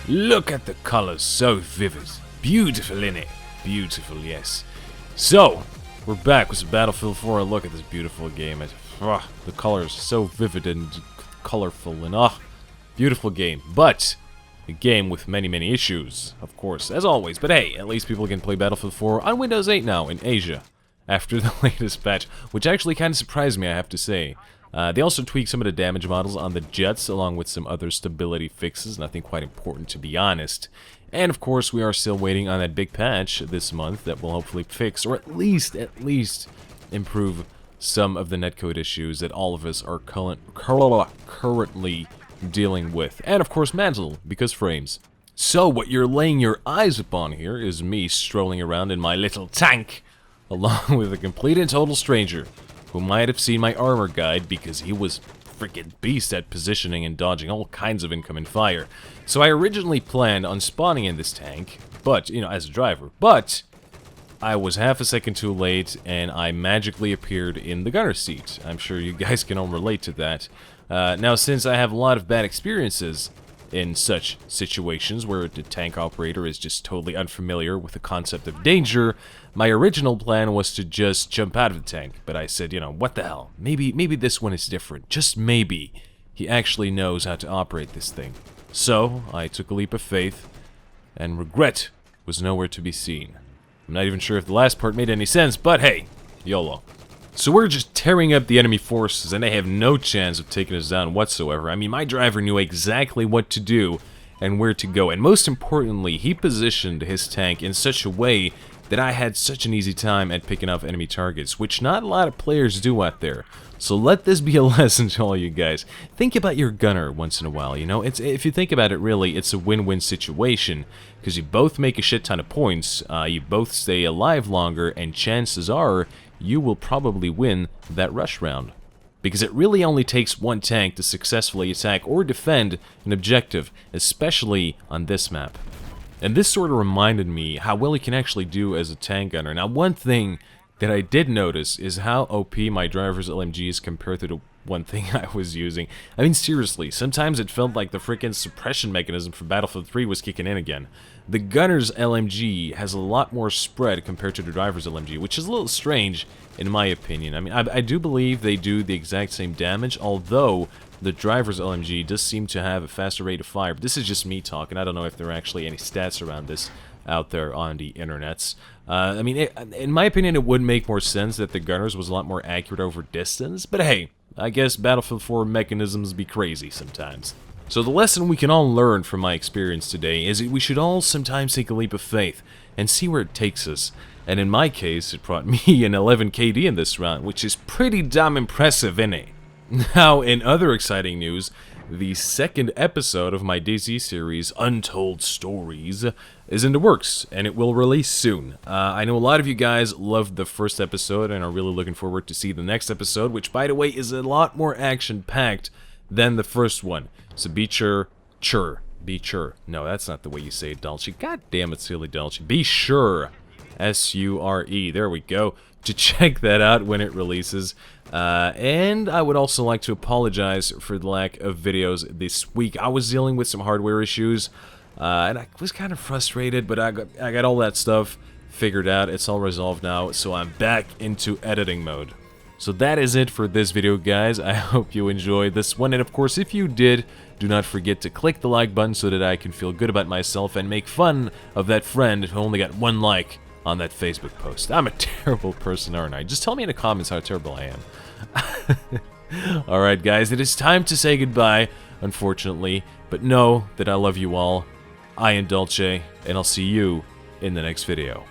Look at the colors, so vivid. Beautiful, innit? Beautiful, yes. So, we're back with some Battlefield 4. Look at this beautiful game. The colors so vivid and colorful and beautiful game. But a game with many, many issues, of course, as always. But hey, at least people can play Battlefield 4 on Windows 8 now in Asia after the latest patch, which actually kind of surprised me, I have to say. They also tweaked some of the damage models on the jets, along with some other stability fixes, nothing quite important to be honest. And of course, we are still waiting on that big patch this month that will hopefully fix, or at least improve some of the netcode issues that all of us are currently dealing with. And of course, Mantle, because frames. So what you're laying your eyes upon here is me strolling around in my little tank, along with a complete and total stranger who might have seen my armor guide because he was freaking beast at positioning and dodging all kinds of incoming fire. So I originally planned on spawning in this tank, but, you know, as a driver, but I was half a second too late and I magically appeared in the gunner seat. I'm sure you guys can all relate to that. Now, since I have a lot of bad experiences in such situations where the tank operator is just totally unfamiliar with the concept of danger, my original plan was to just jump out of the tank, but I said, you know, what the hell, maybe this one is different, just maybe he actually knows how to operate this thing. So, I took a leap of faith, and regret was nowhere to be seen. I'm not even sure if the last part made any sense, but hey, YOLO. So we're just tearing up the enemy forces, and they have no chance of taking us down whatsoever. I mean, my driver knew exactly what to do and where to go, and most importantly, he positioned his tank in such a way that I had such an easy time at picking off enemy targets, which not a lot of players do out there. So let this be a lesson to all you guys. Think about your gunner once in a while, you know? If you think about it, really, it's a win-win situation, because you both make a shit ton of points, you both stay alive longer, and chances are you will probably win that rush round. Because it really only takes one tank to successfully attack or defend an objective, especially on this map. And this sort of reminded me how well you can actually do as a tank gunner. Now, one thing that I did notice is how OP my driver's LMG is compared to the one thing I was using. I mean, seriously, sometimes it felt like the freaking suppression mechanism for Battlefield 3 was kicking in again. The gunner's LMG has a lot more spread compared to the driver's LMG, which is a little strange, in my opinion. I mean, I do believe they do the exact same damage, although the driver's LMG does seem to have a faster rate of fire. But this is just me talking. I don't know if there are actually any stats around this out there on the internets. I mean, in my opinion, it would make more sense that the gunner's was a lot more accurate over distance, but hey, I guess Battlefield 4 mechanisms be crazy sometimes. So the lesson we can all learn from my experience today is that we should all sometimes take a leap of faith and see where it takes us. And in my case, it brought me an 11 KD in this round, which is pretty damn impressive, innit? Now, in other exciting news, the second episode of my DayZ series, Untold Stories, is in the works, and it will release soon. I know a lot of you guys loved the first episode and are really looking forward to see the next episode, which, by the way, is a lot more action-packed than the first one. So be sure. No, that's not the way you say it, Dolce. God damn it, silly Dolce. Be sure, S-U-R-E, there we go, to check that out when it releases. And I would also like to apologize for the lack of videos this week. I was dealing with some hardware issues, and I was kind of frustrated, but I got all that stuff figured out. It's all resolved now, so I'm back into editing mode. So that is it for this video, guys. I hope you enjoyed this one, and of course, if you did, do not forget to click the like button so that I can feel good about myself and make fun of that friend who only got one like on that Facebook post. I'm a terrible person, aren't I? Just tell me in the comments how terrible I am. Alright, guys, it is time to say goodbye, unfortunately, but know that I love you all. I am Dolce, and I'll see you in the next video.